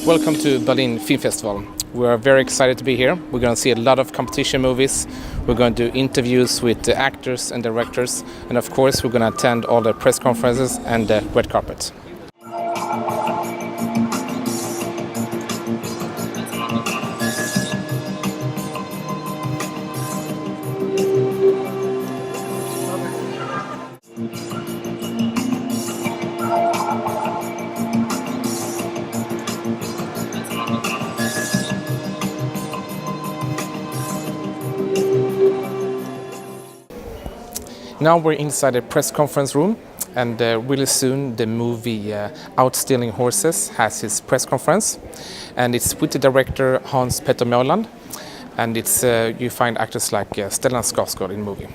Welcome to Berlin Film Festival. We are very excited to be here. We're going to see a lot of competition movies. We're going to do interviews with the actors and directors. And of course, we're going to attend all the press conferences and the red carpet. Now we're inside the press conference room, and really soon the movie Outstealing Horses has his press conference, and it's with the director Hans-Petter Moland, and it's you find actors like Stellan Skarsgård in the movie.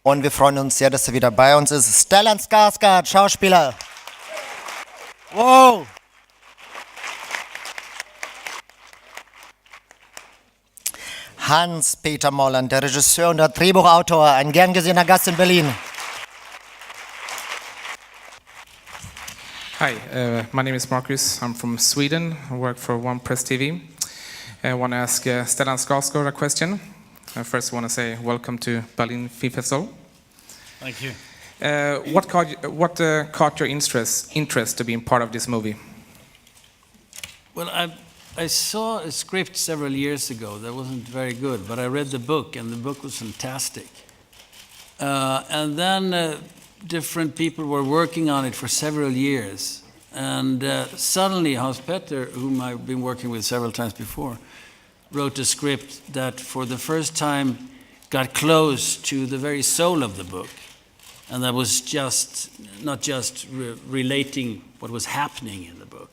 Und wir freuen uns sehr, dass er wieder bei uns ist. Stellan Skarsgård, Schauspieler. Wow! Hans-Petter Moland, der Regisseur und der Drehbuchautor, ein gern gesehener Gast in Berlin. Hi, my name is Marcus. I'm from Sweden. I work for Onepress TV. I want to ask Stellan Skarsgård a question. First, I want to say welcome to Berlin Film Festival. Thank you. What caught your interest to being part of this movie? Well, I saw a script several years ago that wasn't very good, but I read the book, and the book was fantastic. And then different people were working on it for several years, and suddenly Hans-Petter, whom I've been working with several times before, wrote a script that for the first time got close to the very soul of the book, and that was not just relating what was happening in the book.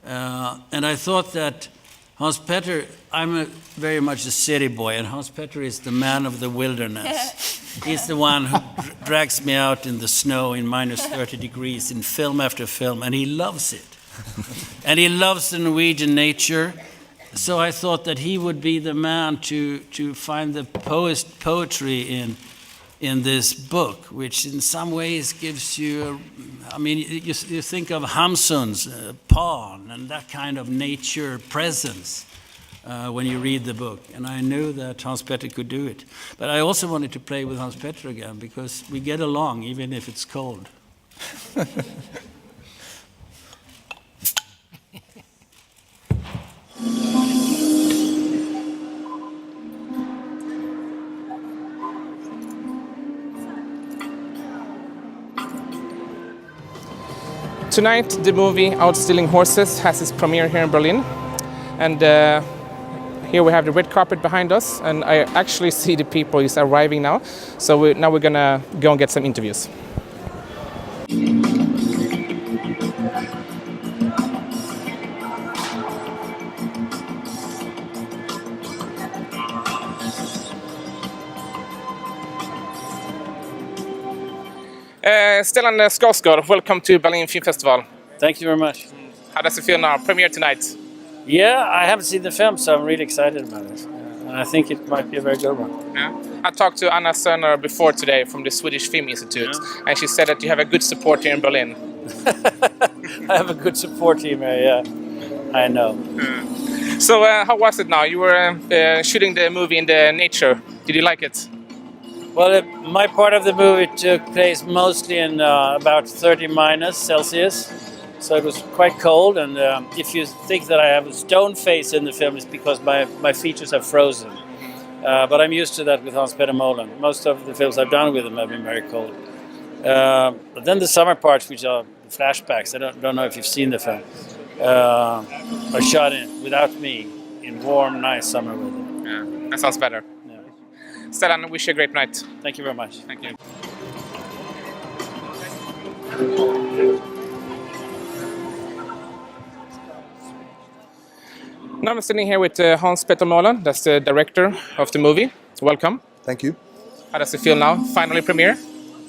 And I thought that Hans-Petter, I'm very much a city boy, and Hans-Petter is the man of the wilderness. He's the one who drags me out in the snow in minus 30 degrees in film after film, and he loves it. And he loves the Norwegian nature. So I thought that he would be the man to find the poetry in this book, which in some ways gives you, you think of Hamsun's Pan and that kind of nature presence when you read the book. And I knew that Hans-Petter could do it. But I also wanted to play with Hans-Petter again, because we get along even if it's cold. Tonight, the movie Outstealing Horses has its premiere here in Berlin, and here we have the red carpet behind us, and I actually see the people is arriving now. So now we're gonna go and get some interviews. Stellan Skarsgård, welcome to Berlin Film Festival. Thank you very much. How does it feel now? Premiere tonight. Yeah, I haven't seen the film, so I'm really excited about it. And I think it might be a very good one. Yeah. I talked to Anna Sörner before today from the Swedish Film Institute, and she said that you have a good support here in Berlin. I have a good support team here, yeah. I know. So how was it now? You were shooting the movie in the nature. Did you like it? Well, my part of the movie took place mostly in about 30 minus Celsius, so it was quite cold. And if you think that I have a stone face in the film, it's because my features are frozen. But I'm used to that with Hans-Petter Moland. Most of the films I've done with him have been very cold. But then the summer parts, which are flashbacks, I don't know if you've seen the film, are shot without me in warm, nice summer weather. Yeah, that sounds better. Stellan, I wish you a great night. Thank you very much. Thank you. Now I'm standing here with Hans-Petter Moland, that's the director of the movie. Welcome. Thank you. How does it feel now? Finally premiere?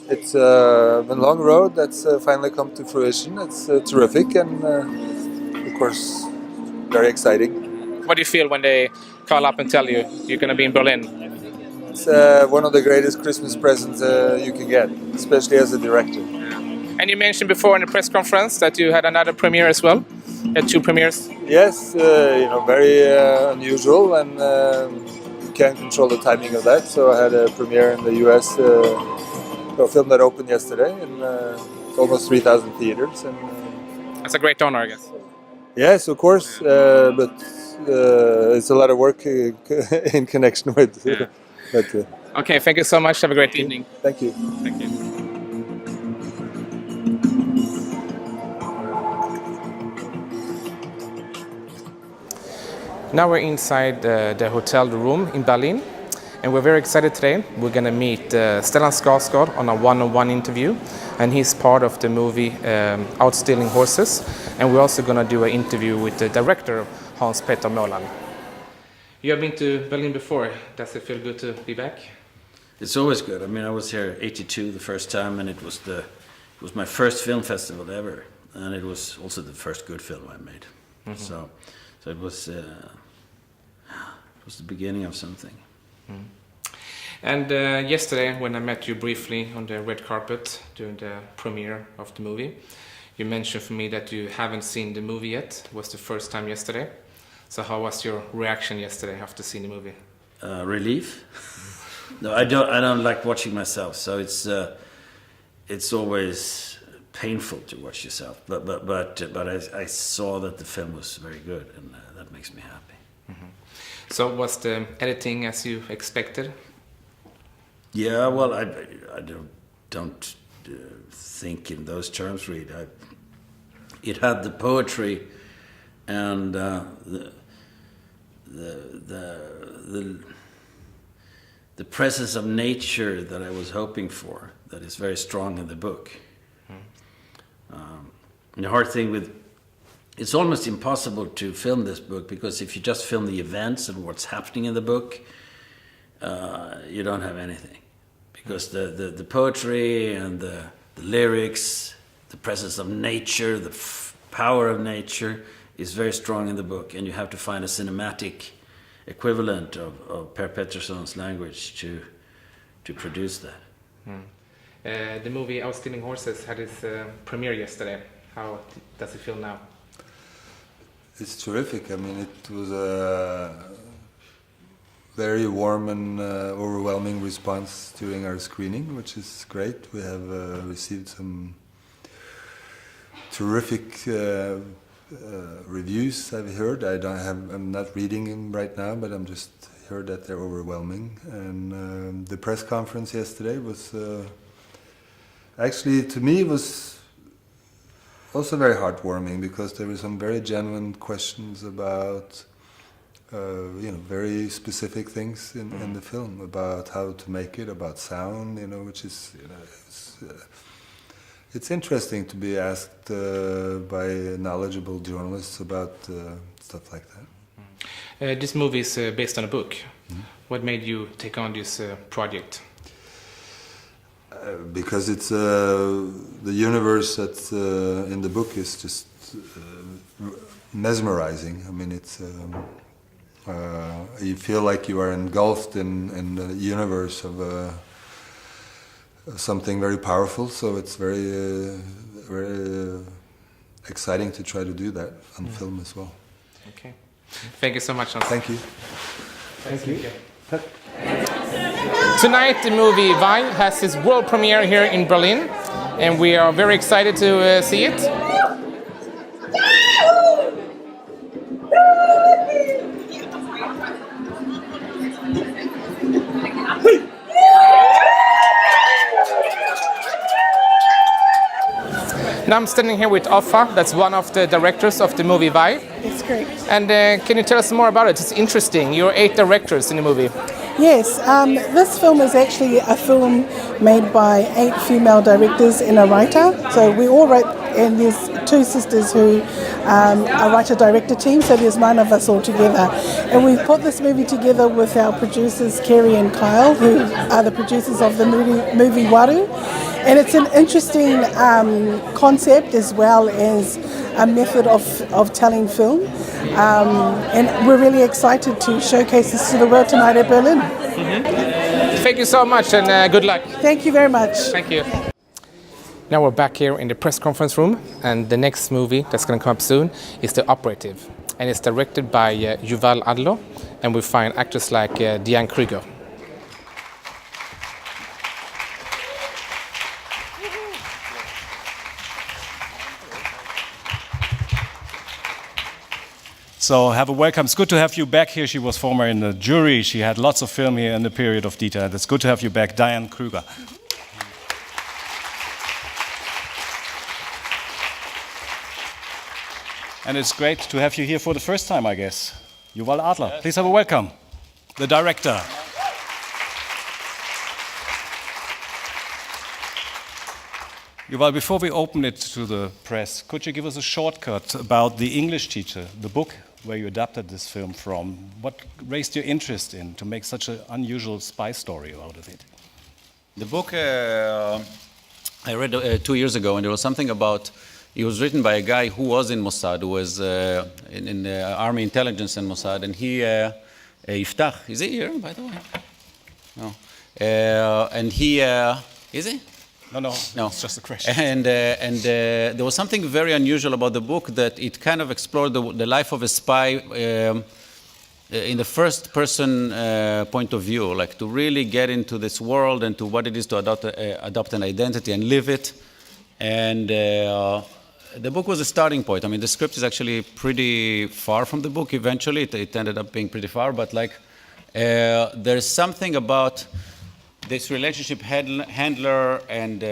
It's been a long road that's finally come to fruition. It's terrific and, of course, very exciting. What do you feel when they call up and tell you you're going to be in Berlin? It's one of the greatest Christmas presents you can get, especially as a director. And you mentioned before in the press conference that you had another premiere as well. You had 2 premieres. Yes, very unusual, and you can't control the timing of that. So I had a premiere in the U.S. A film that opened yesterday in almost 3,000 theaters, and That's a great honor, I guess. yes, of course, but it's a lot of work in connection with. Yeah. But, Okay, thank you so much. Have a great evening. thank you. Thank you. Now we're inside the hotel room in Berlin, and we're very excited today. We're going to meet Stellan Skarsgård on a one-on-one interview, and he's part of the movie Outstealing Horses, and we're also going to do an interview with the director, Hans-Petter Moland. You have been to Berlin before. Does it feel good to be back? It's always good. I mean, I was here '82 the first time, and it was my first film festival ever, and it was also the first good film I made. Mm-hmm. So it was the beginning of something. Mm. And yesterday, when I met you briefly on the red carpet during the premiere of the movie, you mentioned for me that you haven't seen the movie yet. It was the first time yesterday. So how was your reaction yesterday after seeing the movie? Relief. No, I don't like watching myself. So it's always painful to watch yourself. But I saw that the film was very good, and that makes me happy. Mm-hmm. So was the editing as you expected? Yeah, well, I don't think in those terms really. It had the poetry and the presence of nature that I was hoping for. That is very strong in the book. And the hard thing it's almost impossible to film this book, because if you just film the events and what's happening in the book, you don't have anything. Because the poetry and the lyrics, the presence of nature, the power of nature is very strong in the book, and you have to find a cinematic equivalent of Per Pettersson's language to produce that. The movie Outstealing Horses had its premiere yesterday. How does it feel now? It's terrific. I mean, it was a very warm and overwhelming response during our screening, which is great. We have received some terrific reviews, I've heard. I'm not reading them right now, but I'm just heard that they're overwhelming. And the press conference yesterday was actually, to me, it was also very heartwarming, because there were some very genuine questions about very specific things in the film, about how to make it, about sound, which is, it's interesting to be asked by knowledgeable journalists about stuff like that. This movie is based on a book. What made you take on this project? Because it's the universe that's in the book is just mesmerizing. I mean, it's you feel like you are engulfed in the universe of something very powerful. So it's very exciting to try to do that on film as well. Okay, thank you so much, Hans. Thank you. Thank you. Tonight, the movie Vine has its world premiere here in Berlin, and we are very excited to see it. Now I'm standing here with Offa, that's one of the directors of the movie Vine. It's great. And can you tell us more about it? It's interesting. You're 8 directors in the movie. Yes, this film is actually a film made by 8 female directors and a writer. So we all write, and there's 2 sisters who are writer-director team, so there's 9 of us all together. And we've put this movie together with our producers, Kerry and Kyle, who are the producers of the movie Waru. And it's an interesting concept, as well as a method of telling film. And we're really excited to showcase this to the world tonight at Berlin. Thank you so much and good luck. Thank you very much. Thank you. Now we're back here in the press conference room, and the next movie that's going to come up soon is The Operative, and it's directed by Yuval Adlo, and we find actors like Diane Kruger. So have a welcome. It's good to have you back here. She was former in the jury. She had lots of film here in the period of detail. It's good to have you back, Diane Kruger. And it's great to have you here for the first time, I guess. Yuval Adler, please have a welcome. The director. Yuval, before we open it to the press, could you give us a shortcut about The English Teacher, the book where you adapted this film from? What raised your interest in to make such an unusual spy story out of it? The book I read 2 years ago, and there was something about, it was written by a guy who was in Mossad, who was in the Army Intelligence in Mossad, and he, Yiftach, is he here, by the way? No. And he, is he? No, it's just a question. And there was something very unusual about the book, that it kind of explored the life of a spy in the first person point of view, like to really get into this world and to what it is to adopt an identity and live it. And the book was a starting point. I mean, the script is actually pretty far from the book eventually. It ended up being pretty far, but like there's something about this relationship handler and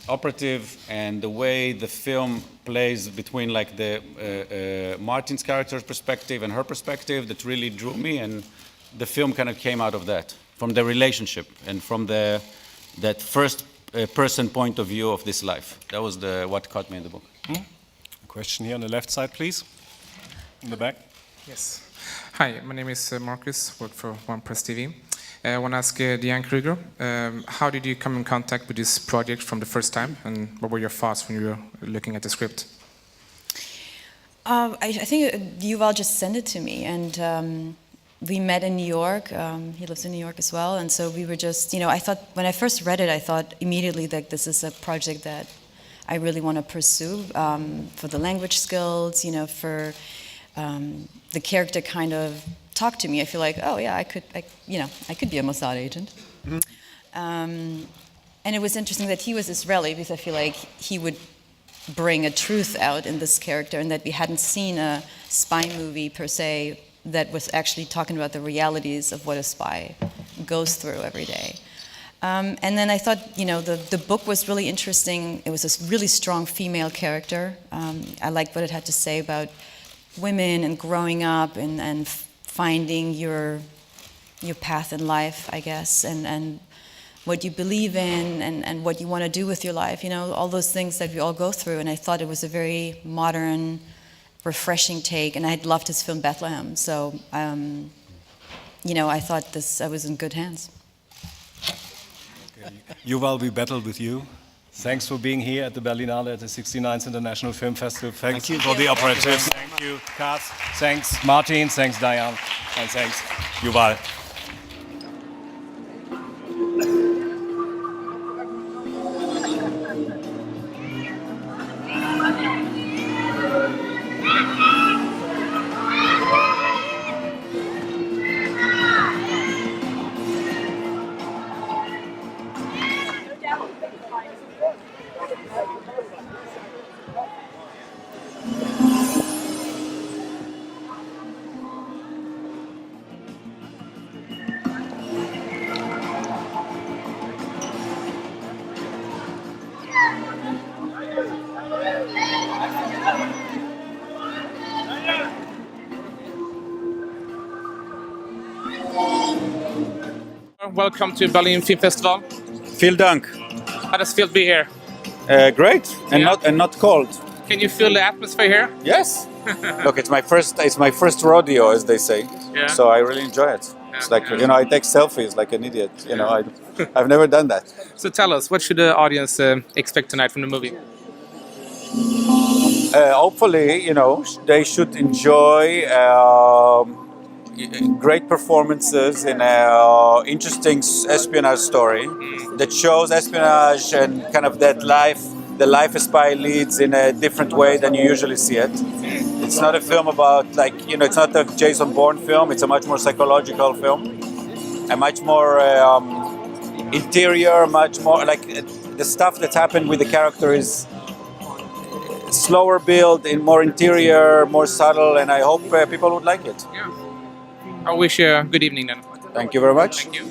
operative, and the way the film plays between like the Martin's character's perspective and her perspective that really drew me, and the film kind of came out of that, from the relationship and from that first person point of view of this life. That was what caught me in the book. A question here on the left side, please. In the back. Yes. Hi, my name is Marcus, work for Onepress TV. I want to ask Diane Kruger, how did you come in contact with this project from the first time, and what were your thoughts when you were looking at the script? I think Yuval just sent it to me, and we met in New York. He lives in New York as well, and so we were just, I thought, when I first read it, I thought immediately that this is a project that I really want to pursue for the language skills, for the character kind of talk to me. I feel like, oh yeah, I could be a Mossad agent. Mm-hmm. And it was interesting that he was Israeli, because I feel like he would bring a truth out in this character, and that we hadn't seen a spy movie per se that was actually talking about the realities of what a spy goes through every day. And then I thought, the book was really interesting. It was a really strong female character. I liked what it had to say about women and growing up and finding your path in life, I guess, and what you believe in and what you want to do with your life, all those things that we all go through. And I thought it was a very modern, refreshing take, and I had loved his film Bethlehem. So, I thought I was in good hands. Okay. Yuval, we battled with you. Thanks for being here at the Berlinale at the 69th International Film Festival. Thanks for the operatives. Thank you, Kaz. Thanks, Martin. Thanks, Diane. And thanks, Yuval. Welcome to Berlin Film Festival. Vielen Dank. How does it feel to be here? Great, and Yeah. not cold. Can you feel the atmosphere here? Yes. Look, it's my first rodeo, as they say. Yeah. So I really enjoy it. It's like I take selfies like an idiot. I've never done that. So tell us, what should the audience expect tonight from the movie? hopefully, they should enjoy great performances in an interesting espionage story that shows espionage and kind of the life a spy leads in a different way than you usually see it. It's not a film about it's not a Jason Bourne film. It's a much more psychological film, a much more interior, much more the stuff that's happened with the character is slower build, in more interior, more subtle, and I hope people would like it. Yeah. I wish you a good evening then. Thank you very much. Thank you.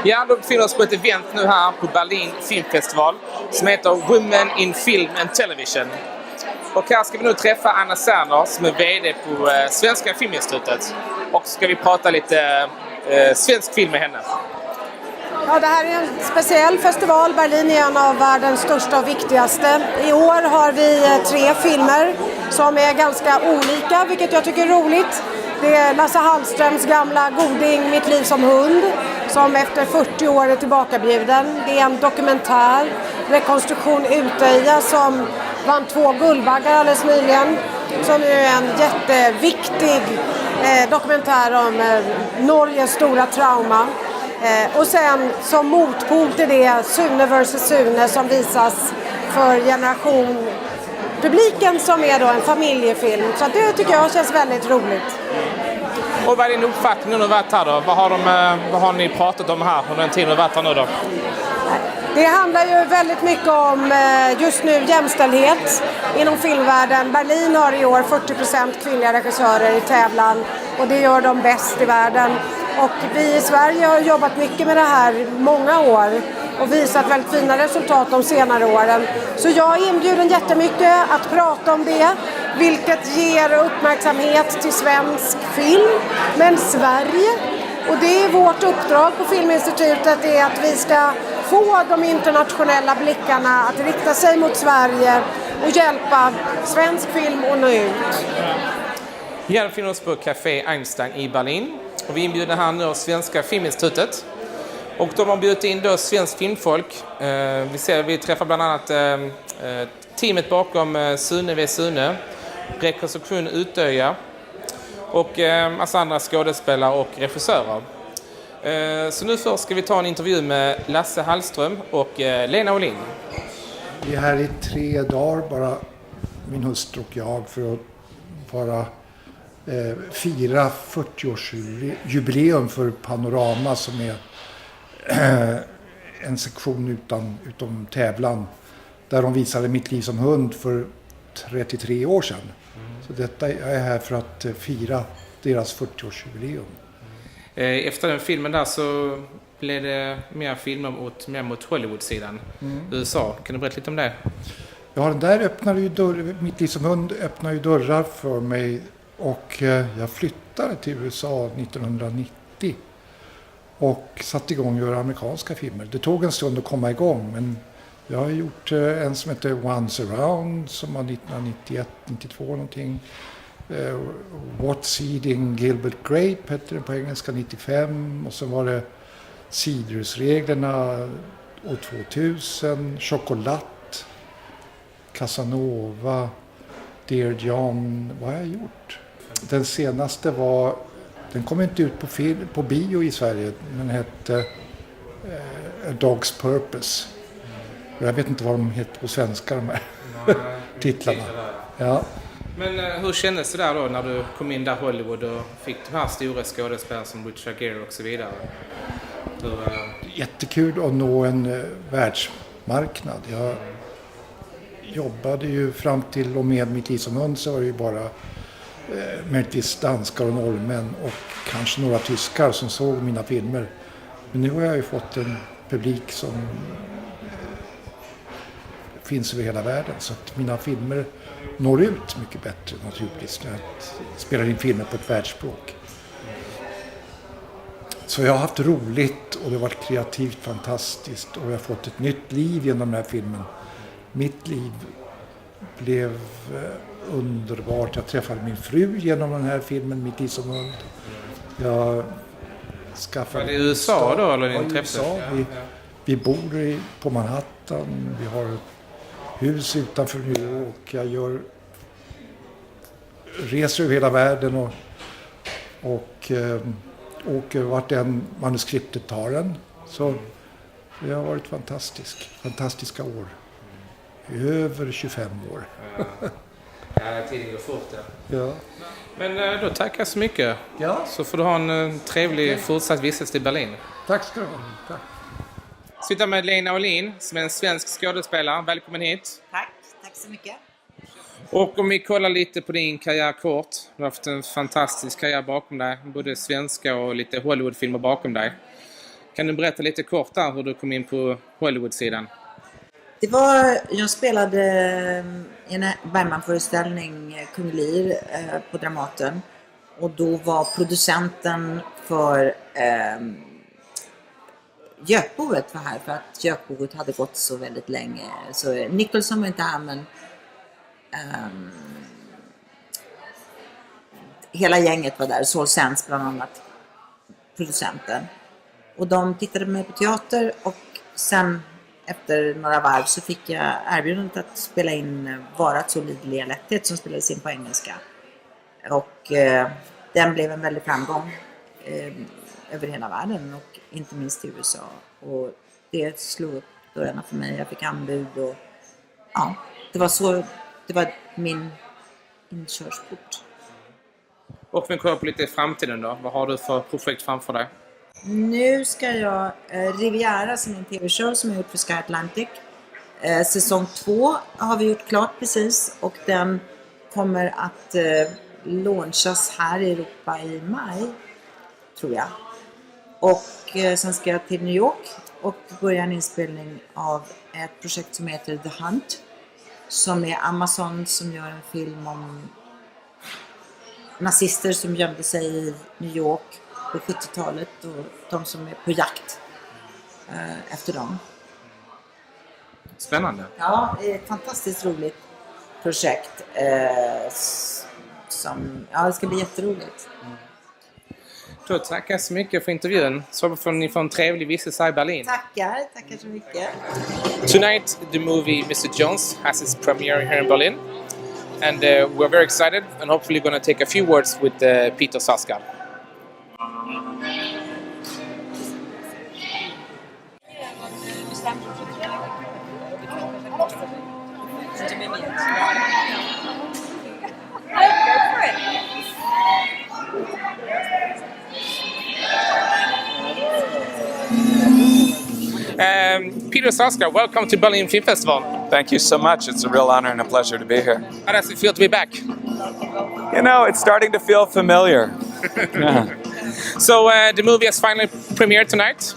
Ja, då befinner vi oss på ett event nu här på Berlin filmfestival som heter Women in Film and Television. Och här ska vi nu träffa Anna Serner som är VD på Svenska Filminstitutet. Och så ska vi prata lite svensk film med henne. Ja, det här är en speciell festival. Berlin är en av världens största och viktigaste. I år har vi 3 filmer som är ganska olika, vilket jag tycker är roligt. Det är Lasse Hallströms gamla goding Mitt liv som hund, som efter 40 år är tillbakabjuden. Det är en dokumentär, rekonstruktion Utöja, som vann 2 Guldbaggar alldeles nyligen. Som är en jätteviktig dokumentär om Norges stora trauma. Och sen som motpol till det Sune vs Sune som visas för publiken som är då en familjefilm. Så det tycker jag känns väldigt roligt. Och vad är din uppfattning när du har varit här då? Vad har ni pratat om här under den tiden du har varit här nu då? Det handlar ju väldigt mycket om just nu jämställdhet inom filmvärlden. Berlin har i år 40% kvinnliga regissörer i tävlan och det gör de bäst i världen. Och vi i Sverige har jobbat mycket med det här många år och visat väldigt fina resultat de senare åren. Så jag är inbjuden jättemycket att prata om det, vilket ger uppmärksamhet till svensk film, men Sverige. Och det är vårt uppdrag på Filminstitutet, är att vi ska få de internationella blickarna att rikta sig mot Sverige och hjälpa svensk film att nå ut. Vi befinner oss på Café Einstein i Berlin. Och vi inbjuder här nu av Svenska Filminstitutet. Och de har bjudit in då svensk filmfolk. Vi träffar bland annat teamet bakom Sune v Sune, rekonstruktion Utöja och massa andra skådespelare och regissörer. Så nu först ska vi ta en intervju med Lasse Hallström och Lena Olin. Vi är här i 3 dagar, bara min hustru och jag, för att bara fira 40-årsjubileum för Panorama, som är en sektion utom tävlan, där de visade Mitt liv som hund för 33 år sedan. Så detta är här för att fira deras 40-årsjubileum. Efter den filmen där så blev det mer filmer mer mot Hollywood-sidan. USA. Kan du berätta lite om det? Ja, den där öppnade ju Mitt liv som hund öppnade ju dörrar för mig, och jag flyttade till USA 1990 och satte igång att göra amerikanska filmer. Det tog en stund att komma igång, men jag har gjort en som heter Once Around som var 1991-92 någonting. What's Eating Gilbert Grape hette den på engelska 95, och så var det Sidrusreglerna år 2000, Chocolat, Casanova, Dear John. Vad har jag gjort? Den senaste den kom inte ut på bio i Sverige, den hette A Dog's Purpose. Jag vet inte vad de heter på svenska, de här titlarna. Ja. Men hur kändes det där då när du kom in där Hollywood och fick de här stora skådespelare som Richard Gere och så vidare? Jättekul att nå en världsmarknad. Jag jobbade ju fram till och med Mitt liv som hund, så var det ju bara möjligtvis danskar och norrmän och kanske några tyskar som såg mina filmer. Men nu har jag ju fått en publik som finns över hela världen, så att mina filmer når ut mycket bättre naturligtvis när jag spelar in filmer på ett världsspråk. Så jag har haft roligt och det har varit kreativt fantastiskt, och jag har fått ett nytt liv genom den här filmen. Mitt liv blev underbart. Jag träffade min fru genom den här filmen, Mitt liv som hund. Jag skaffade Var det i USA då, eller din träff? USA. Vi bor på Manhattan, vi har ett hus utanför New York. Jag reser över hela världen och åker vart än manuskriptet tar en. Så det har varit fantastiska år. Över 25 år. Ja, tiden går fort. Ja. Men då tackar jag så mycket. Ja. Så får du ha en trevlig fortsatt vistelse i Berlin. Tack ska du ha. Tack. Sitter med Lena Olin som är en svensk skådespelare. Välkommen hit. Tack så mycket. Och om vi kollar lite på din karriär kort. Du har haft en fantastisk karriär bakom dig. Både svenska och lite Hollywoodfilmer bakom dig. Kan du berätta lite kort där hur du kom in på Hollywoodsidan? Jag spelade i en Bergman-föreställning, Kung Lear, på Dramaten. Och då var producenten för Gökboet var här för att Gökboet hade gått så väldigt länge. Så Nicholson var inte här, men hela gänget var där. Saul Sands bland annat, producenten. Och de tittade med på teater och sen efter några varv så fick jag erbjudandet att spela in Varat så lidliga lätthet som spelades in på engelska. Och den blev en väldig framgång över hela världen och inte minst i USA. Och det slog upp dörrarna för mig. Jag fick anbud och ja, det var min inkörsport. Och vi kollar på lite i framtiden då. Vad har du för projekt framför dig? Nu ska jag Riviera som är en tv-show som jag gjort för Sky Atlantic. Säsong 2 har vi gjort klart precis och den kommer att launchas här i Europa i maj, tror jag. Och sen ska jag till New York och börja en inspelning av ett projekt som heter The Hunt, som är Amazon som gör en film om nazister som gömde sig i New York på 70-talet och de som är på jakt efter dem. Spännande. Ja, det är ett fantastiskt roligt projekt som, ja, det ska bli jätteroligt. Då tackar så mycket för intervjun. Så får ni få en trevlig vistelse i Berlin. Tackar så mycket. Tonight the movie Mr. Jones has its premiere here in Berlin. And we're very excited and hopefully going to take a few words with Peter Sarsgaard. Peter Sarsgaard, welcome to Berlin Film Festival. Thank you so much. It's a real honor and a pleasure to be here. How does it feel to be back? You know, it's starting to feel familiar. Yeah. So the movie has finally premiered tonight.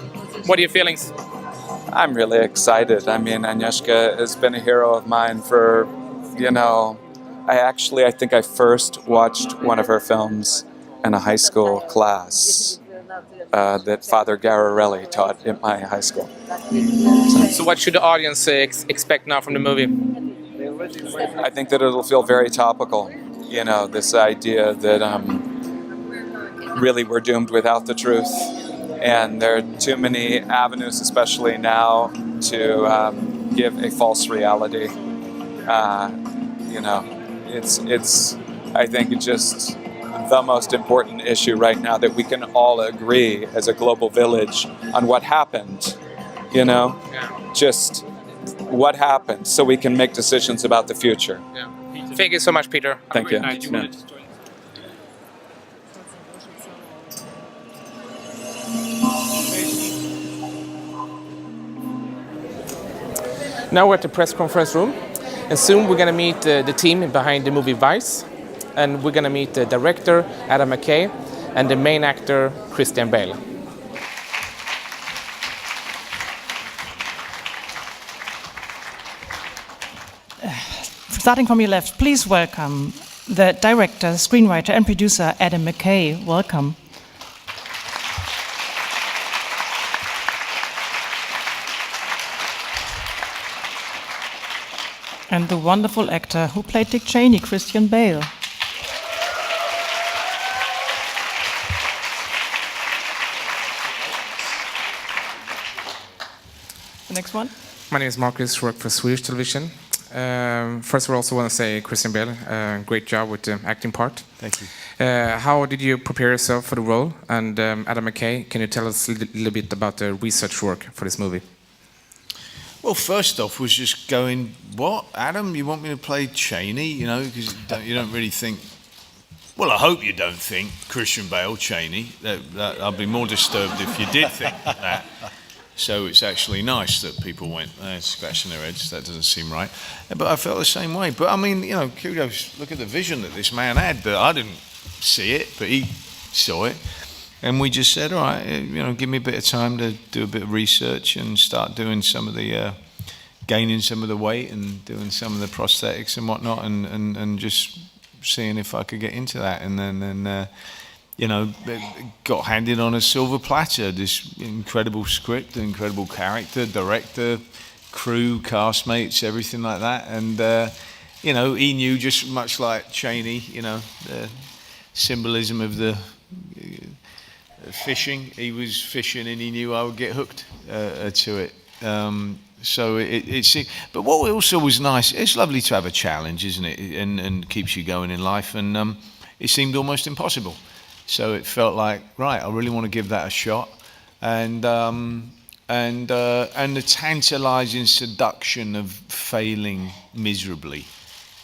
What are your feelings? I'm really excited. I mean, Agnieszka has been a hero of mine for, you know, I think I first watched one of her films in a high school class that Father Gararelli taught in my high school. So what should the audience expect now from the movie? I think that it'll feel very topical. You know, this idea that really we're doomed without the truth. And there are too many avenues, especially now, to give a false reality. You know, I think it's just the most important issue right now, that we can all agree as a global village on what happened, you know? Yeah. Just what happened so we can make decisions about the future. Yeah. Thank you so much, Peter. Thank you. Yeah. Now we're at the press conference room, and soon we're going to meet the team behind the movie Vice, and we're going to meet the director Adam McKay and the main actor Christian Bale. Starting from your left, please welcome the director, screenwriter and producer Adam McKay. Welcome. And the wonderful actor who played Dick Cheney, Christian Bale. next one. My name is Marcus, work for Swedish television. First of all, I also want to say Christian Bale, great job with the acting part. Thank you. How did you prepare yourself for the role? And Adam McKay, can you tell us a little bit about the research work for this movie? Well, first off was just going, what, Adam, you want me to play Cheney? You know, because you don't really think, well, I hope you don't think Christian Bale Cheney. I'd be more disturbed if you did think that. So it's actually nice that people went, scratching their heads, that doesn't seem right. But I felt the same way. But I mean, you know, kudos, look at the vision that this man had, that I didn't see it, but he saw it. And we just said, all right, you know, give me a bit of time to do a bit of research and start doing some of the, gaining some of the weight and doing some of the prosthetics and whatnot, and just seeing if I could get into that. And then you know, got handed on a silver platter, this incredible script, incredible character, director, crew, castmates, everything like that. And, you know, he knew, just much like Cheney, you know, the symbolism of the fishing. He was fishing and he knew I would get hooked to it. So but what also was nice, it's lovely to have a challenge, isn't it? And keeps you going in life. And it seemed almost impossible. So it felt like, right, I really want to give that a shot, and the tantalising seduction of failing miserably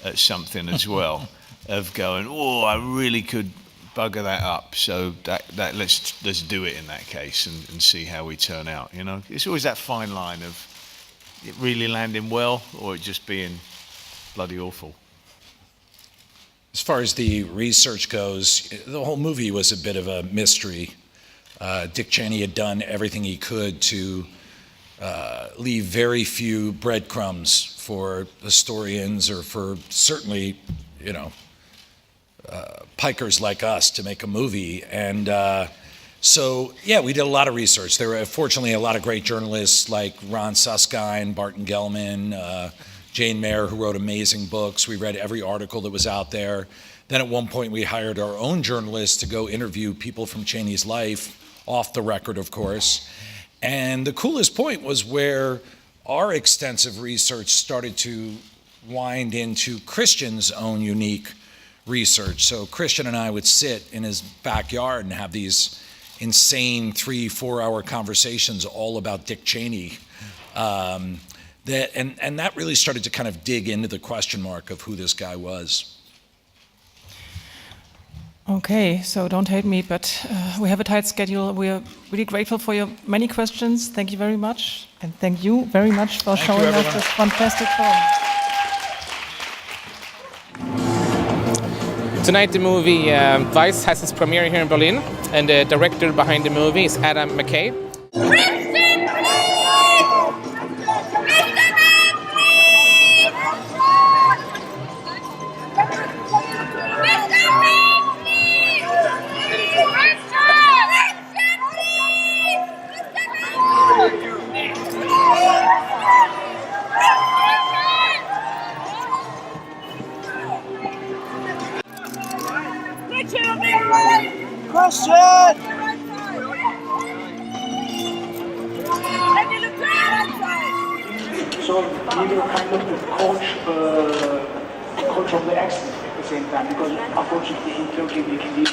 at something as well, of going, oh, I really could bugger that up. So that let's do it in that case and see how we turn out. You know, it's always that fine line of it really landing well or it just being bloody awful. As far as the research goes, the whole movie was a bit of a mystery. Dick Cheney had done everything he could to leave very few breadcrumbs for historians or for certainly, you know, pikers like us to make a movie. And so, yeah, we did a lot of research. There were fortunately a lot of great journalists like Ron Suskind, Barton Gellman, Jane Mayer, who wrote amazing books. We read every article that was out there. Then at one point we hired our own journalists to go interview people from Cheney's life, off the record, of course. And the coolest point was where our extensive research started to wind into Christian's own unique research. So Christian and I would sit in his backyard and have these insane 3-4 hour conversations all about Dick Cheney. That really started to kind of dig into the question mark of who this guy was. Okay, so don't hate me, but we have a tight schedule. We are really grateful for your many questions. Thank you very much. And thank you very much for showing us this fantastic film. Tonight the movie Vice has its premiere here in Berlin, and the director behind the movie is Adam McKay. So you were kind of the coach of the accent at the same time, because unfortunately in Turkey we can be